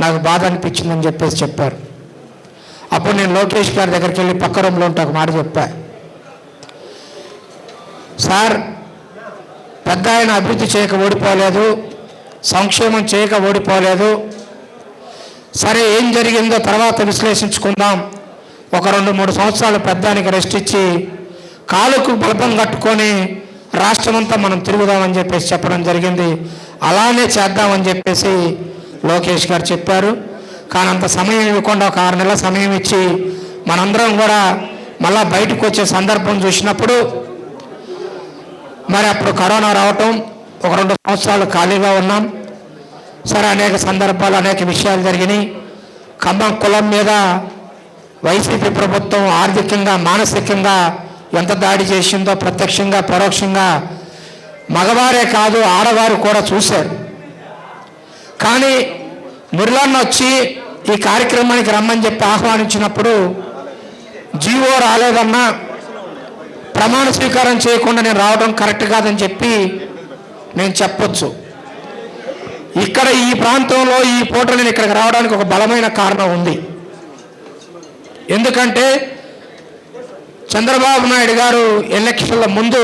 నాకు బాధ అనిపించిందని చెప్పేసి చెప్పారు. అప్పుడు నేను లోకేష్ గారి దగ్గరికి వెళ్ళి పక్క రూమ్లో ఉంటే ఒక మాట చెప్పా. సార్, పెద్ద ఆయన అభివృద్ధి చేయక ఓడిపోలేదు, సంక్షేమం చేయక ఓడిపోలేదు. సరే, ఏం జరిగిందో తర్వాత విశ్లేషించుకుందాం. ఒక 2-3 సంవత్సరాలు పెద్దానికి రెస్ట్ ఇచ్చి కాలుకు బలపం కట్టుకొని రాష్ట్రమంతా మనం తిరుగుదామని చెప్పేసి చెప్పడం జరిగింది. అలానే చేద్దామని చెప్పేసి లోకేష్ గారు చెప్పారు. కానీ అంత సమయం ఇవ్వకుండా ఒక 6 నెలల సమయం ఇచ్చి మనందరం కూడా మళ్ళా బయటకు వచ్చే సందర్భం చూసినప్పుడు మరి అప్పుడు కరోనా రావటం, ఒక 2 సంవత్సరాలు ఖాళీగా ఉన్నాం. సరే, అనేక సందర్భాలు అనేక విషయాలు జరిగినాయి. ఖమ్మం కులం మీద వైసీపీ ప్రభుత్వం ఆర్థికంగా మానసికంగా ఎంత దాడి చేసిందో ప్రత్యక్షంగా పరోక్షంగా మగవారే కాదు ఆడవారు కూడా చూశారు. కానీ మురళన్న వచ్చి ఈ కార్యక్రమానికి రమ్మని చెప్పి ఆహ్వానించినప్పుడు జీవో రాలేదన్నా, ప్రమాణ స్వీకారం చేయకుండా నేను రావడం కరెక్ట్ కాదని చెప్పి నేను చెప్పొచ్చు. ఇక్కడ ఈ ప్రాంతంలో ఈ పూట నేను ఇక్కడికి రావడానికి ఒక బలమైన కారణం ఉంది. ఎందుకంటే చంద్రబాబు నాయుడు గారు ఎలక్షన్ల ముందు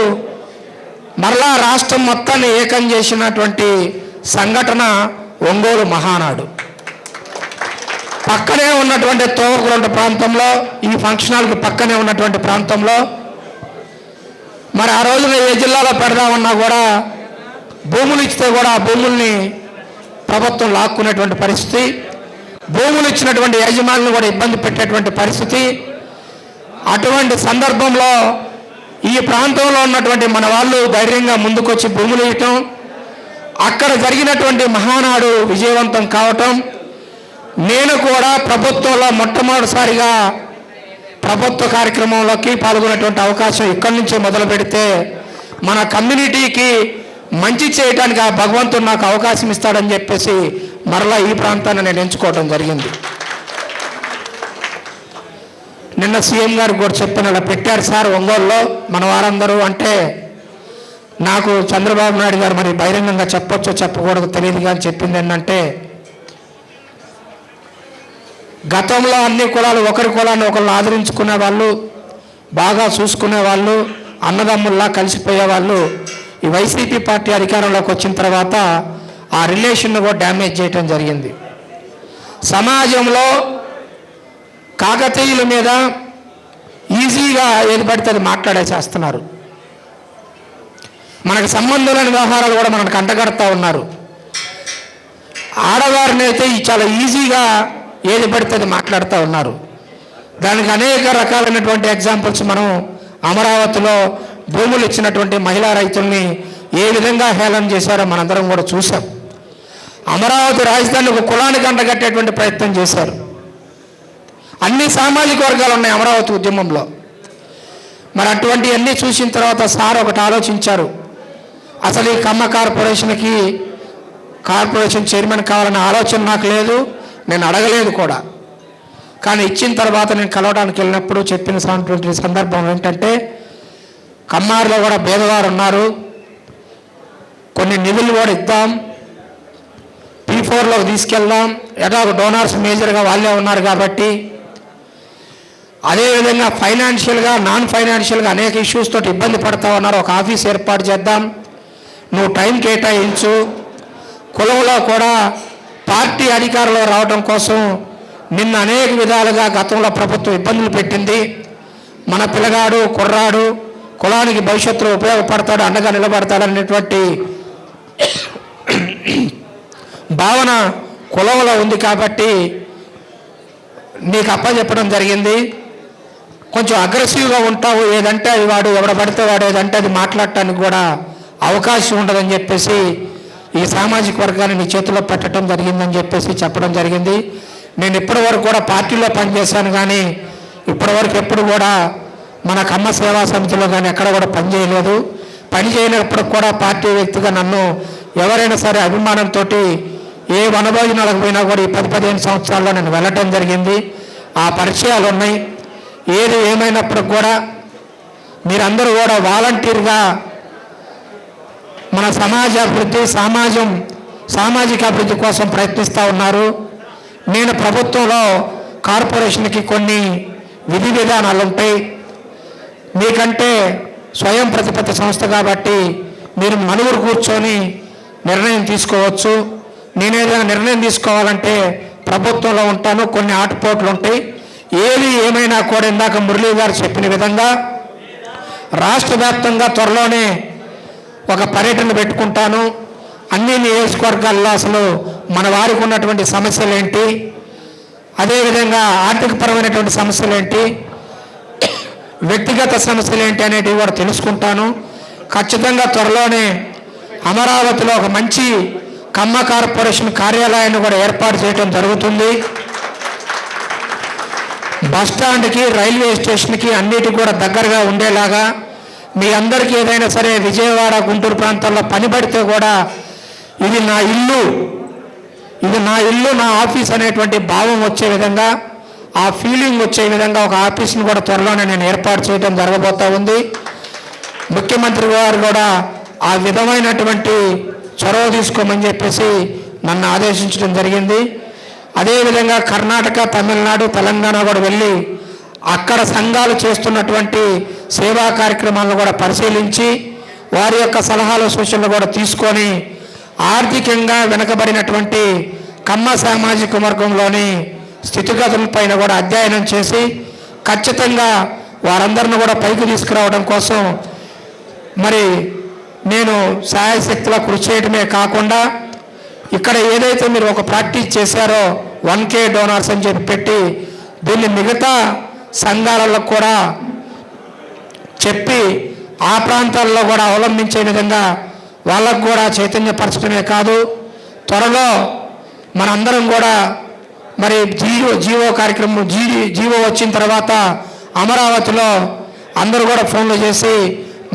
మరలా రాష్ట్రం మొత్తాన్ని ఏకం చేసినటువంటి సంఘటన ఒంగోలు మహానాడు. పక్కనే ఉన్నటువంటి తోవకులంట ప్రాంతంలో, ఈ ఫంక్షన్ హాల్కి పక్కనే ఉన్నటువంటి ప్రాంతంలో మరి ఆ రోజున ఏ జిల్లాలో పెడదామన్నా కూడా భూములు ఇస్తే కూడా ఆ భూముల్ని ప్రభుత్వం లాక్కునేటువంటి పరిస్థితి, భూములు ఇచ్చినటువంటి యజమానులను కూడా ఇబ్బంది పెట్టేటువంటి పరిస్థితి. అటువంటి సందర్భంలో ఈ ప్రాంతంలో ఉన్నటువంటి మన వాళ్ళు ధైర్యంగా ముందుకొచ్చి భూములు ఇవ్వటం, అక్కడ జరిగినటువంటి మహానాడు విజయవంతం కావటం, నేను కూడా ప్రభుత్వంలో మొట్టమొదటిసారిగా ప్రభుత్వ కార్యక్రమంలోకి పాల్గొనేటువంటి అవకాశం ఇక్కడి నుంచే మొదలు పెడితే మన కమ్యూనిటీకి మంచి చేయడానికి ఆ భగవంతుడు నాకు అవకాశం ఇస్తాడని చెప్పేసి మరలా ఈ ప్రాంతాన్ని నేను ఎంచుకోవడం జరిగింది. నిన్న సీఎం గారు కూడా చెప్పిన అలా పెట్టారు సార్ ఒంగోలులో మన వారందరూ అంటే, నాకు చంద్రబాబు నాయుడు గారు మరి బహిరంగంగా చెప్పొచ్చో చెప్పకూడదు తెలియదు కానీ చెప్పింది ఏంటంటే, గతంలో అన్ని కులాలు ఒకరి కులాన్ని ఒకళ్ళు ఆదరించుకునే వాళ్ళు, బాగా చూసుకునే వాళ్ళు, అన్నదమ్ముల్లా కలిసిపోయే వాళ్ళు, ఈ వైసీపీ పార్టీ అధికారంలోకి వచ్చిన తర్వాత ఆ రిలేషన్ను కూడా డ్యామేజ్ చేయటం జరిగింది. సమాజంలో కాకతీయుల మీద ఈజీగా ఏది పడితే అది మాట్లాడేసేస్తున్నారు. మనకు సంబంధం లేని వ్యవహారాలు కూడా మనకు అంటగడతా ఉన్నారు. ఆడవారిని అయితే చాలా ఈజీగా ఏది పడితే అది మాట్లాడుతూ ఉన్నారు. దానికి అనేక రకాలైనటువంటి ఎగ్జాంపుల్స్ మనం అమరావతిలో భూములు ఇచ్చినటువంటి మహిళా రైతుల్ని ఏ విధంగా హేళన చేశారో మనందరం కూడా చూసాం. అమరావతి రాజధాని ఒక కులానికి అంటగట్టేటువంటి ప్రయత్నం చేశారు. అన్ని సామాజిక వర్గాలు ఉన్నాయి అమరావతి ఉద్యమంలో. మరి అటువంటివన్నీ చూసిన తర్వాత సార్ ఒకటి ఆలోచించారు, అసలు ఈ కమ్మ కార్పొరేషన్ చైర్మన్ కావాలనే ఆలోచన నాకు లేదు, నేను అడగలేదు కూడా. కానీ ఇచ్చిన తర్వాత నేను కలవడానికి వెళ్ళినప్పుడు చెప్పిన సందర్భం ఏంటంటే, కమ్మారిలో కూడా పేదవారు ఉన్నారు, కొన్ని నిధులు కూడా ఇద్దాం, P4లోకి తీసుకెళ్దాం, ఎలాగో డోనార్స్ మేజర్గా వాళ్ళే ఉన్నారు కాబట్టి. అదేవిధంగా ఫైనాన్షియల్గా నాన్ ఫైనాన్షియల్గా అనేక ఇష్యూస్ తోటి ఇబ్బంది పడతా ఉన్నారు, ఒక ఆఫీస్ ఏర్పాటు చేద్దాం, నువ్వు టైం కేటాయించు. కులంలో కూడా పార్టీ అధికారంలో రావడం కోసం నిన్న అనేక విధాలుగా గతంలో ప్రభుత్వం ఇబ్బందులు పెట్టింది. మన పిల్లగాడు కుర్రాడు కులానికి భవిష్యత్తులో ఉపయోగపడతాడు, అండగా నిలబడతాడు అనేటువంటి భావన కులంలో ఉంది కాబట్టి నీకు అప్పచెప్పడం జరిగింది. కొంచెం అగ్రెసివ్గా ఉంటావు, ఏదంటే అది వాడు ఎవడ పడితే వాడు ఏదంటే అది మాట్లాడటానికి కూడా అవకాశం ఉండదని చెప్పేసి ఈ సామాజిక వర్గాన్ని నీ చేతిలో పెట్టడం జరిగిందని చెప్పేసి చెప్పడం జరిగింది. నేను ఇప్పటివరకు కూడా పార్టీలో పనిచేశాను, కానీ ఇప్పటివరకు ఎప్పుడు కూడా మన కమ్మ సేవా సమితిలో కానీ ఎక్కడ కూడా పనిచేయలేదు. పని చేయనప్పుడు కూడా పార్టీ వ్యక్తిగా నన్ను ఎవరైనా సరే అభిమానంతో ఏ వనభోజనాలకు పోయినా కూడా ఈ 10-15 సంవత్సరాల్లో నేను వెళ్ళటం జరిగింది. ఆ పరిచయాలు ఉన్నాయి. ఏది ఏమైనప్పుడు కూడా మీరందరూ కూడా వాలంటీర్గా మన సామాజిక అభివృద్ధి కోసం ప్రయత్నిస్తూ ఉన్నారు. నేను ప్రభుత్వంలో కార్పొరేషన్కి కొన్ని విధి విధానాలు ఉంటాయి. మీకంటే స్వయం ప్రతిపత్తి సంస్థ కాబట్టి మీరు నలుగురు కూర్చొని నిర్ణయం తీసుకోవచ్చు. నేనేదైనా నిర్ణయం తీసుకోవాలంటే ప్రభుత్వంలో ఉంటాను, కొన్ని ఆటుపోట్లు ఉంటాయి. ఏది ఏమైనా కూడా ఇందాక మురళీ గారు చెప్పిన విధంగా రాష్ట్ర వ్యాప్తంగా త్వరలోనే ఒక పర్యటన పెట్టుకుంటాను. అన్ని నియోజకవర్గాల్లో అసలు మన వారికి ఉన్నటువంటి సమస్యలు ఏంటి, అదేవిధంగా ఆర్థికపరమైనటువంటి సమస్యలు ఏంటి, వ్యక్తిగత సమస్యలు ఏంటి అనేటివి కూడా తెలుసుకుంటాను. ఖచ్చితంగా త్వరలోనే అమరావతిలో ఒక మంచి కమ్మ కార్పొరేషన్ కార్యాలయాన్ని కూడా ఏర్పాటు చేయడం జరుగుతుంది. బస్టాండ్కి, రైల్వే స్టేషన్కి అన్నిటికీ కూడా దగ్గరగా ఉండేలాగా మీ అందరికీ ఏదైనా సరే విజయవాడ, గుంటూరు ప్రాంతాల్లో పని పడితే కూడా ఇది నా ఇల్లు నా ఆఫీస్ అనేటువంటి భావం వచ్చే విధంగా, ఆ ఫీలింగ్ వచ్చే విధంగా ఒక ఆఫీస్ని కూడా త్వరలోనే నేను ఏర్పాటు చేయడం జరగబోతూ ఉంది. ముఖ్యమంత్రి గారు కూడా ఆ విధమైనటువంటి చొరవ తీసుకోమని చెప్పేసి నన్ను ఆదేశించడం జరిగింది. అదేవిధంగా కర్ణాటక, తమిళనాడు, తెలంగాణ కూడా వెళ్ళి అక్కడ సంఘాలు చేస్తున్నటువంటి సేవా కార్యక్రమాలను కూడా పరిశీలించి వారి యొక్క సలహాలు సూచనలు కూడా తీసుకొని ఆర్థికంగా వెనుకబడినటువంటి కమ్మ సామాజిక వర్గంలోని స్థితిగతులపైన కూడా అధ్యయనం చేసి ఖచ్చితంగా వారందరిని కూడా పైకి తీసుకురావడం కోసం మరి నేను సాయశక్తిలో కృషి చేయడమే కాకుండా ఇక్కడ ఏదైతే మీరు ఒక ప్రాక్టీస్ చేశారో 1K డోనార్స్ అని చెప్పి పెట్టి దీన్ని మిగతా సంఘాలలో కూడా చెప్పి ఆ ప్రాంతాల్లో కూడా అవలంబించే విధంగా వాళ్ళకు కూడా చైతన్యపరచడమే కాదు, త్వరలో మనందరం కూడా మరి జీవో కార్యక్రమం జీవో వచ్చిన తర్వాత అమరావతిలో అందరూ కూడా ఫోన్లు చేసి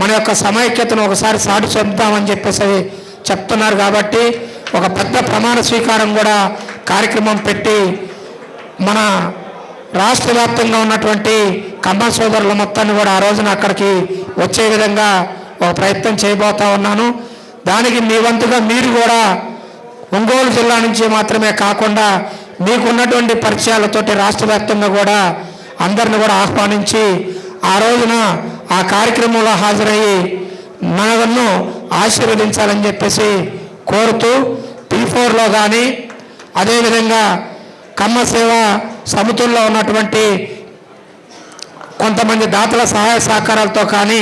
మన యొక్క సమైక్యతను ఒకసారి సాటి చెప్తామని చెప్పేసి చెప్తున్నారు. కాబట్టి ఒక పెద్ద ప్రమాణ స్వీకారం కూడా కార్యక్రమం పెట్టి మన రాష్ట్ర వ్యాప్తంగా ఉన్నటువంటి కమ్మ సోదరుల మొత్తాన్ని కూడా ఆ రోజున అక్కడికి వచ్చే విధంగా ఒక ప్రయత్నం చేయబోతా ఉన్నాను. దానికి మీ వంతుగా మీరు కూడా ఒంగోలు జిల్లా నుంచి మాత్రమే కాకుండా మీకున్నటువంటి పరిచయాలతోటి రాష్ట్ర వ్యాప్తంగా కూడా అందరిని కూడా ఆహ్వానించి ఆ రోజున ఆ కార్యక్రమంలో హాజరయ్యి నన్ను ఆశీర్వదించాలని చెప్పేసి కోరుతూ P4లో కానీ అదేవిధంగా కమ్మ సేవ సమితుల్లో ఉన్నటువంటి కొంతమంది దాతల సహాయ సహకారాలతో కానీ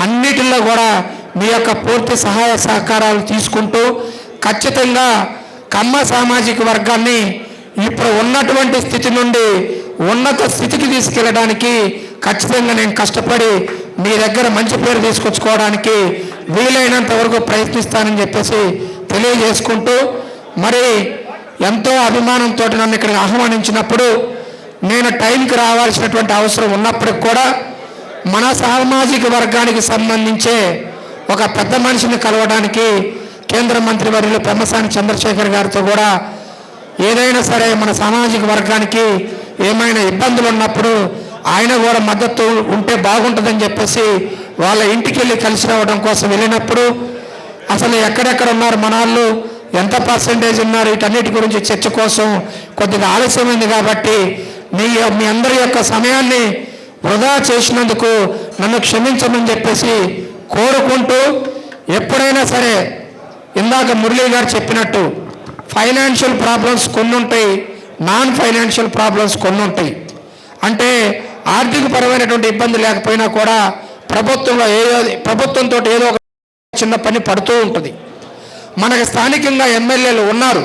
అన్నిటిలో కూడా మీ యొక్క పూర్తి సహాయ సహకారాలు తీసుకుంటూ ఖచ్చితంగా కమ్మ సామాజిక వర్గాన్ని ఇప్పుడు ఉన్నటువంటి స్థితి నుండి ఉన్నత స్థితికి తీసుకెళ్ళడానికి ఖచ్చితంగా నేను కష్టపడి మీ దగ్గర మంచి పేరు తీసుకొచ్చుకోవడానికి వీలైనంత వరకు ప్రయత్నిస్తానని చెప్పేసి తెలియజేసుకుంటూ, మరి ఎంతో అభిమానంతో నన్ను ఇక్కడికి ఆహ్వానించినప్పుడు నేను టైంకి రావాల్సినటువంటి అవసరం ఉన్నప్పటికి కూడా మన సామాజిక వర్గానికి సంబంధించే ఒక పెద్ద మనిషిని కలవడానికి కేంద్ర మంత్రి వర్యులు పెమ్మసాని చంద్రశేఖర్ గారితో కూడా ఏదైనా సరే మన సామాజిక వర్గానికి ఏమైనా ఇబ్బందులు ఉన్నప్పుడు ఆయన కూడా మద్దతు ఉంటే బాగుంటుందని చెప్పేసి వాళ్ళ ఇంటికి వెళ్ళి కలిసి రావడం కోసం వెళ్ళినప్పుడు అసలు ఎక్కడెక్కడ ఉన్నారు మన వాళ్ళు, ఎంత పర్సంటేజ్ ఉన్నారు, వీటన్నిటి గురించి చర్చ కోసం కొద్దిగా ఆలస్యమైంది. కాబట్టి మీ అందరి యొక్క సమయాన్ని వృధా చేసినందుకు నన్ను క్షమించమని చెప్పేసి కోరుకుంటూ, ఎప్పుడైనా సరే ఇందాక మురళీ గారు చెప్పినట్టు ఫైనాన్షియల్ ప్రాబ్లమ్స్ కొన్ని ఉంటాయి, నాన్ ఫైనాన్షియల్ ప్రాబ్లమ్స్ కొన్ని ఉంటాయి. అంటే ఆర్థికపరమైనటువంటి ఇబ్బంది లేకపోయినా కూడా ప్రభుత్వంతో ఏదో ఒక చిన్న పని పడుతూ ఉంటుంది. మనకు స్థానికంగా ఎమ్మెల్యేలు ఉన్నారు.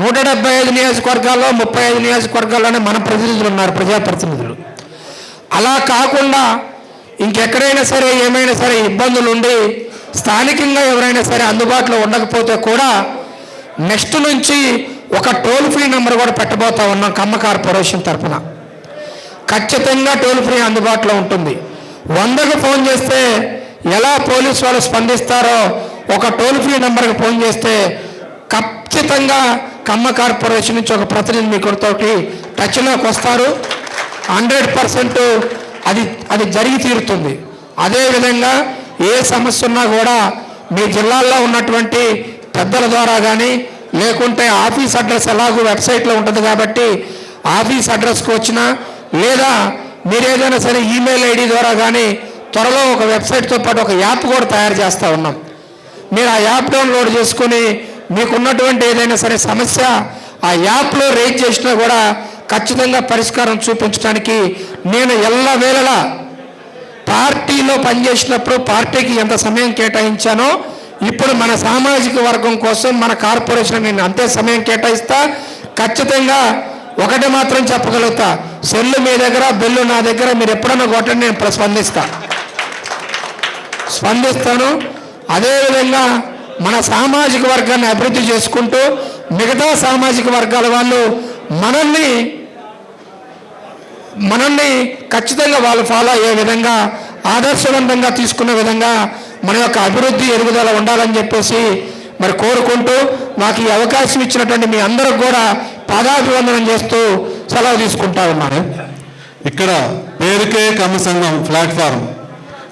175 నియోజకవర్గాల్లో 35 నియోజకవర్గాల్లోనే మన ప్రతినిధులు ఉన్నారు, ప్రజాప్రతినిధులు. అలా కాకుండా ఇంకెక్కడైనా సరే ఏమైనా సరే ఇబ్బందులు ఉండి స్థానికంగా ఎవరైనా సరే అందుబాటులో ఉండకపోతే కూడా నెక్స్ట్ నుంచి ఒక టోల్ ఫ్రీ నెంబర్ కూడా పెట్టబోతా ఉన్నాం కమ్మ కార్పొరేషన్ తరఫున. ఖచ్చితంగా టోల్ ఫ్రీ అందుబాటులో ఉంటుంది. 100కు ఫోన్ చేస్తే ఎలా పోలీసు వాళ్ళు స్పందిస్తారో ఒక టోల్ ఫ్రీ నెంబర్కి ఫోన్ చేస్తే ఖచ్చితంగా కమ్మ కార్పొరేషన్ నుంచి ఒక ప్రతినిధి మీకుతోటి టచ్లోకి వస్తారు. 100% అది జరిగి తీరుతుంది. అదేవిధంగా ఏ సమస్య ఉన్నా కూడా మీ జిల్లాల్లో ఉన్నటువంటి పెద్దల ద్వారా కానీ లేకుంటే ఆఫీస్ అడ్రస్ ఎలాగో వెబ్సైట్లో ఉంటుంది కాబట్టి ఆఫీస్ అడ్రస్కి వచ్చినా లేదా మీరు ఏదైనా సరే ఈమెయిల్ ఐడి ద్వారా కానీ త్వరలో ఒక వెబ్సైట్తో పాటు ఒక యాప్ కూడా తయారు చేస్తూ ఉన్నాం. మీరు ఆ యాప్ డౌన్లోడ్ చేసుకొని మీకున్నటువంటి ఏదైనా సరే సమస్య ఆ యాప్లో రేజ్ చేసినా కూడా ఖచ్చితంగా పరిష్కారం చూపించడానికి నేను ఎల్లవేళలా పార్టీలో పనిచేసినప్పుడు పార్టీకి ఎంత సమయం కేటాయించానో ఇప్పుడు మన సామాజిక వర్గం కోసం మన కార్పొరేషన్ నేను అంతే సమయం కేటాయిస్తా. ఖచ్చితంగా ఒకటి మాత్రం చెప్పగలుగుతా, సెల్లు మీ దగ్గర, బెల్లు నా దగ్గర, మీరు ఎప్పుడన్నా కొట్టండి, నేను స్పందిస్తాను. అదేవిధంగా మన సామాజిక వర్గాన్ని అభివృద్ధి చేసుకుంటూ మిగతా సామాజిక వర్గాల వాళ్ళు మనల్ని ఖచ్చితంగా వాళ్ళు ఫాలో అయ్యే విధంగా ఆదర్శవంతంగా తీసుకునే విధంగా మన యొక్క అభివృద్ధి ఎదుగుదల ఉండాలని చెప్పేసి మరి కోరుకుంటూ నాకు ఈ అవకాశం ఇచ్చినటువంటి మీ అందరికి కూడా పాదాభివందనం చేస్తూ సెలవు తీసుకుంటా ఉన్నాను. ఇక్కడ పేరుకే కమ్మ సంఘం ప్లాట్ఫారం,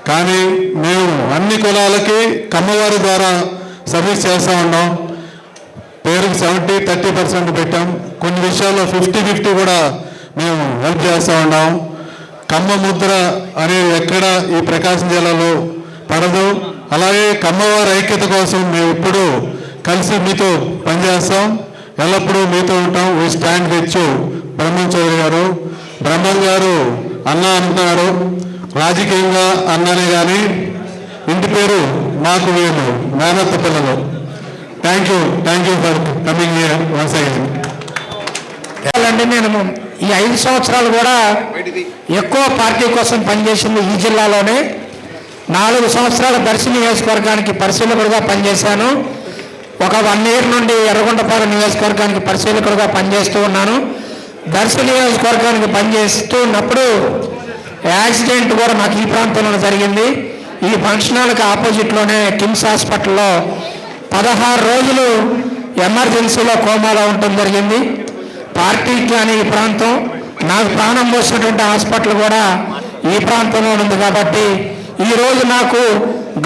కానీ మేము అన్ని కులాలకి కమ్మవారి ద్వారా సర్వీస్ చేస్తూ ఉన్నాం. పేరుకి 70-30% పెట్టాం. కొన్ని విషయాల్లో 50-50 కూడా మేము హెల్ప్ చేస్తూ ఉన్నాం. కమ్మ ముద్ర అనేది ఎక్కడ ఈ ప్రకాశం జిల్లాలో పడదు. అలాగే కమ్మవారి ఐక్యత కోసం మేము ఇప్పుడు కలిసి మీతో పనిచేస్తాం, ఎల్లప్పుడూ మీతో ఉంటాం. We stand with you. Brahmam Chowdary గారు, బ్రహ్మం గారు అన్న అంటున్నారు, రాజకీయంగా అన్ననే కానీ ఇంటి పేరు మాకు వీళ్ళు మేనత్త పిల్లలు. Thank you for coming here once again. నేను ఈ 5 సంవత్సరాలు కూడా ఎక్కువ పార్టీ కోసం పనిచేసింది ఈ జిల్లాలోనే. 4 సంవత్సరాలు దర్శి నియోజకవర్గానికి పరిశీలకుడుగా పనిచేశాను. ఒక 1 ఇయర్ నుండి ఎర్రగొండపాలెం నియోజకవర్గానికి పరిశీలకుడుగా పనిచేస్తూ ఉన్నాను. దర్శి నియోజకవర్గానికి పనిచేస్తూ ఉన్నప్పుడు యాక్సిడెంట్ కూడా నాకు ఈ ప్రాంతంలో జరిగింది. ఈ ఫంక్షన్ హాల్కి ఆపోజిట్లోనే కిమ్స్ హాస్పిటల్లో 16 రోజులు ఎమర్జెన్సీలో కోమాలో ఉండటం జరిగింది. పార్టీకి కానీ ఈ ప్రాంతం, నాకు ప్రాణం పోసినటువంటి హాస్పిటల్ కూడా ఈ ప్రాంతంలో ఉంది. కాబట్టి ఈరోజు నాకు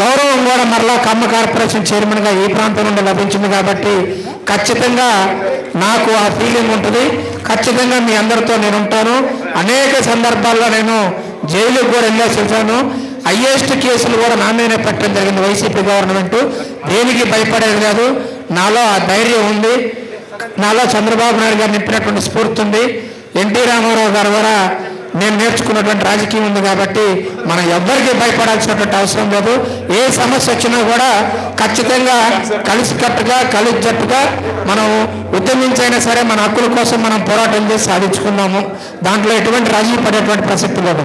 గౌరవం కూడా మరలా కమ్మ కార్పొరేషన్ చైర్మన్గా ఈ ప్రాంతం నుండి లభించింది. కాబట్టి ఖచ్చితంగా నాకు ఆ ఫీలింగ్ ఉంటుంది. ఖచ్చితంగా మీ అందరితో నేను ఉంటాను. అనేక సందర్భాల్లో నేను జైలుకు కూడా వెళ్ళేసి వచ్చాను. హైయెస్ట్ కేసులు కూడా నా మీదనే పెట్టడం జరిగింది వైసీపీ గవర్నమెంట్. దేనికి భయపడేది కాదు. నాలో ఆ ధైర్యం ఉంది. నాలో చంద్రబాబు నాయుడు గారు నింపినటువంటి స్ఫూర్తి ఉంది. ఎన్టీ రామారావు గారు కూడా నేను నేర్చుకున్నటువంటి రాజకీయం ఉంది కాబట్టి మనం ఎవ్వరికీ భయపడాల్సినటువంటి అవసరం లేదు. ఏ సమస్య వచ్చినా కూడా ఖచ్చితంగా కలిసికట్టుగా కలిసిజట్టుగా మనం ఉద్యమించైనా సరే మన హక్కుల కోసం మనం పోరాటం చేసి సాధించుకున్నాము. దాంట్లో ఎటువంటి రాజీ పడేటువంటి ప్రసక్తి లేదు.